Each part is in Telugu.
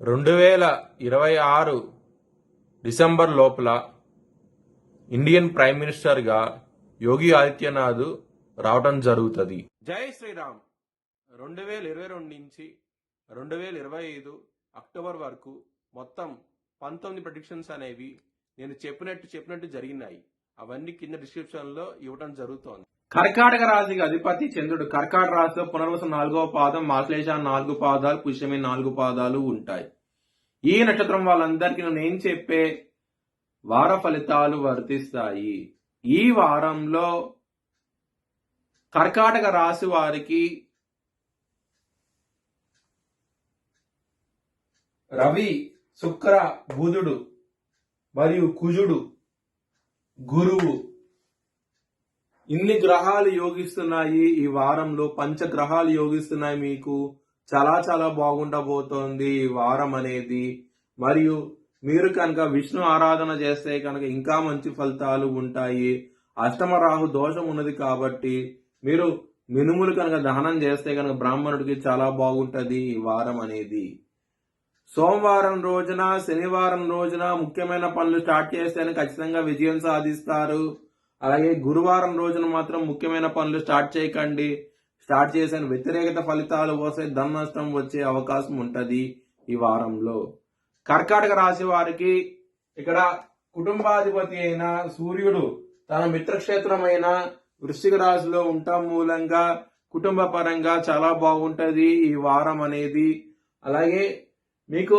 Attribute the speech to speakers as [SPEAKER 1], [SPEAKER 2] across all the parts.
[SPEAKER 1] 2026 డిసెంబర్ లోపల ఇండియన్ ప్రైమ్ మినిస్టర్గా యోగి ఆదిత్యనాథ్ రావటం జరుగుతుంది. జై శ్రీరామ్. 2022 నుంచి 2025 అక్టోబర్ వరకు మొత్తం 19 ప్రెడిక్షన్స్ అనేవి నేను చెప్పినట్టు జరిగినాయి. అవన్నీ కింద డిస్క్రిప్షన్ లో ఇవ్వడం జరుగుతోంది. కర్కాటక రాశికి అధిపతి చంద్రుడు. కర్కాటక రాశిలో పునర్వసం 4వ పాదం, మాశ్లేష 4 పాదాలు, పుష్యమి 4 పాదాలు ఉంటాయి. ఈ నక్షత్రం వాళ్ళందరికీ నేను చెప్పే వార ఫలితాలు వర్తిస్తాయి. ఈ వారంలో కర్కాటక రాశి వారికి రవి, శుక్ర, బుధుడు మరియు కుజుడు, గురువు ఇన్ని గ్రహాలు యోగిస్తున్నాయి. ఈ వారంలో పంచగ్రహాలు యోగిస్తున్నాయి. మీకు చాలా చాలా బాగుండబోతోంది ఈ వారం అనేది. మరియు మీరు కనుక విష్ణు ఆరాధన చేస్తే కనుక ఇంకా మంచి ఫలితాలు ఉంటాయి. అష్టమ రాహు దోషం ఉన్నది కాబట్టి మీరు మినుములు కనుక దహనం చేస్తే కనుక బ్రాహ్మణుడికి చాలా బాగుంటది ఈ వారం అనేది. సోమవారం రోజున, శనివారం రోజున ముఖ్యమైన పనులు స్టార్ట్ చేస్తేనే ఖచ్చితంగా విజయం సాధిస్తారు. అలాగే గురువారం రోజున మాత్రం ముఖ్యమైన పనులు స్టార్ట్ చేయకండి. స్టార్ట్ చేసిన వ్యతిరేకత ఫలితాలు వస్తే ధన నష్టం వచ్చే అవకాశం ఉంటది ఈ వారంలో. కర్కాటక రాశి వారికి ఇక్కడ కుటుంబాధిపతి అయిన సూర్యుడు తన మిత్రక్షేత్రమైన వృశ్చిక రాశిలో ఉండటం మూలంగా కుటుంబ పరంగా చాలా బాగుంటది ఈ వారం అనేది. అలాగే మీకు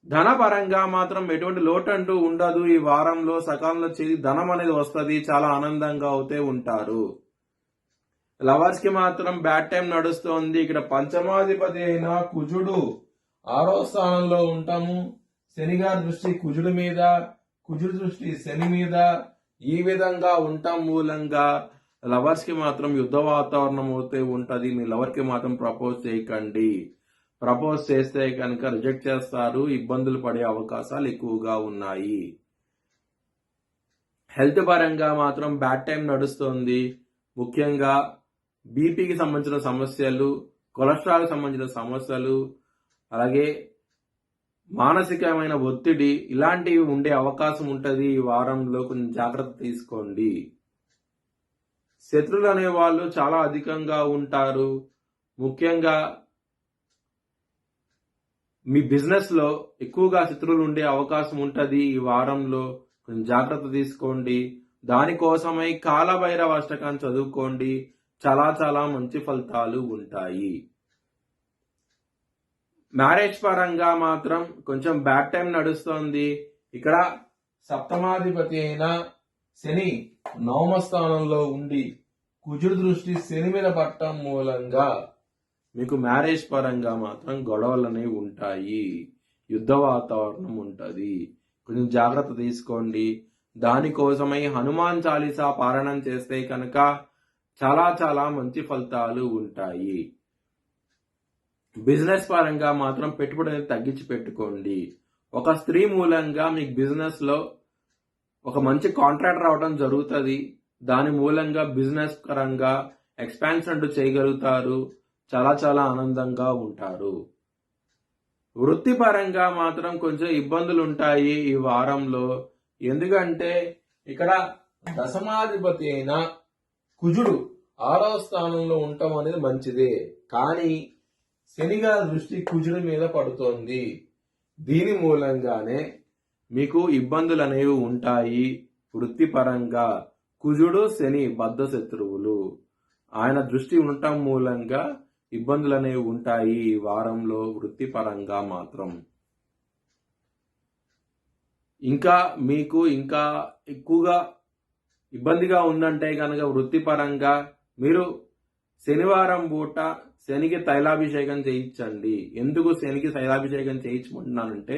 [SPEAKER 1] ధనపరంగా మాత్రం ఎటువంటి లోటంటూ ఉండదు. ఈ వారంలో సకాలంలో ధనం అనేది వస్తుంది. చాలా ఆనందంగా అవుతే ఉంటారు. లవర్స్ కి మాత్రం బ్యాడ్ టైం నడుస్తోంది. ఇక్కడ పంచమాధిపతి అయిన కుజుడు 6వ స్థానంలో ఉంటాము. శని గారి దృష్టి కుజుడి మీద, కుజుడి దృష్టి శని మీద ఈ విధంగా ఉండటం మూలంగా లవర్స్ కి మాత్రం యుద్ధ వాతావరణం అవుతే ఉంటది. మీ లవర్ కి మాత్రం ప్రపోజ్ చేయకండి. ప్రపోజ్ చేస్తే కనుక రిజెక్ట్ చేస్తారు. ఇబ్బందులు పడే అవకాశాలు ఎక్కువగా ఉన్నాయి. హెల్త్ పరంగా మాత్రం బ్యాడ్ టైం నడుస్తోంది. ముఖ్యంగా బీపీకి సంబంధించిన సమస్యలు, కొలెస్ట్రాల్ సంబంధించిన సమస్యలు, అలాగే మానసికమైన ఒత్తిడి ఇలాంటివి ఉండే అవకాశం ఉంటుంది. ఈ వారంలో కొంచెం జాగ్రత్త తీసుకోండి. శత్రువులు అనే వాళ్ళు చాలా అధికంగా ఉంటారు. ముఖ్యంగా మీ బిజినెస్ లో ఎక్కువగా శత్రువులు ఉండే అవకాశం ఉంటది. ఈ వారంలో కొంచెం జాగ్రత్త తీసుకోండి. దానికోసమై కాలభైరవ అష్టకం చదువుకోండి. చాలా చాలా మంచి ఫలితాలు ఉంటాయి. మ్యారేజ్ పరంగా మాత్రం కొంచెం బ్యాడ్ టైం నడుస్తోంది. ఇక్కడ సప్తమాధిపతి అయిన శని 9వ స్థానంలో ఉండి కుజుడు దృష్టి శని మీద పట్టడం మూలంగా మీకు మ్యారేజ్ పరంగా మాత్రం గొడవలు అనేవి ఉంటాయి. యుద్ధ వాతావరణం ఉంటుంది. కొంచెం జాగ్రత్త తీసుకోండి. దానికోసమై హనుమాన్ చాలీసా పారాయణం చేస్తే కనుక చాలా చాలా మంచి ఫలితాలు ఉంటాయి. బిజినెస్ పరంగా మాత్రం పెట్టుబడి అనేది తగ్గించి పెట్టుకోండి. ఒక స్త్రీ మూలంగా మీకు బిజినెస్ లో ఒక మంచి కాంట్రాక్ట్ రావడం జరుగుతుంది. దాని మూలంగా బిజినెస్ పరంగా ఎక్స్పాన్షన్ చేయగలుగుతారు. చాలా చాలా ఆనందంగా ఉంటారు. వృత్తిపరంగా మాత్రం కొంచెం ఇబ్బందులు ఉంటాయి ఈ వారంలో. ఎందుకంటే ఇక్కడ దశమాధిపతి అయిన కుజుడు 6వ స్థానంలో ఉండటం అనేది మంచిదే. కానీ శనిగా దృష్టి కుజుడి మీద పడుతోంది. దీని మూలంగానే మీకు ఇబ్బందులు అనేవి ఉంటాయి. వృత్తిపరంగా కుజుడు శని బద్ధ శత్రువులు. ఆయన దృష్టి ఉండటం మూలంగా ఇబ్బందులు అనేవి ఉంటాయి ఈ వారంలో వృత్తిపరంగా మాత్రం. ఇంకా మీకు ఇంకా ఎక్కువగా ఇబ్బందిగా ఉందంటే కనుక వృత్తిపరంగా మీరు శనివారం పూట శనికి తైలాభిషేకం చేయించండి. ఎందుకు శనికి తైలాభిషేకం చేయించమంటున్నానంటే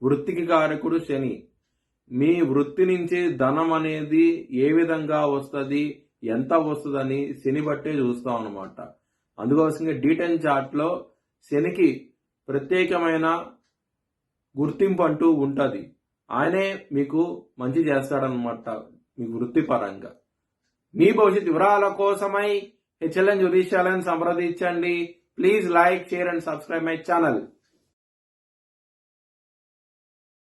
[SPEAKER 1] వృత్తికి కారకుడు శని. మీ వృత్తి నుంచి ధనం అనేది ఏ విధంగా వస్తుంది, ఎంత వస్తుందని శని బట్టే చూస్తాం అనమాట. అందుకోసంగా D10 చార్ట్ లో శనికి ప్రత్యేకమైన గుర్తింపు అంటూ ఉంటది. ఆయనే మీకు మంచి చేస్తాడనమాట మీ వృత్తిపరంగా. మీ భవిష్యత్ వివరాల కోసమై HLN జ్యోతిష్యాలను సంప్రదించండి. Please like, share and subscribe my channel.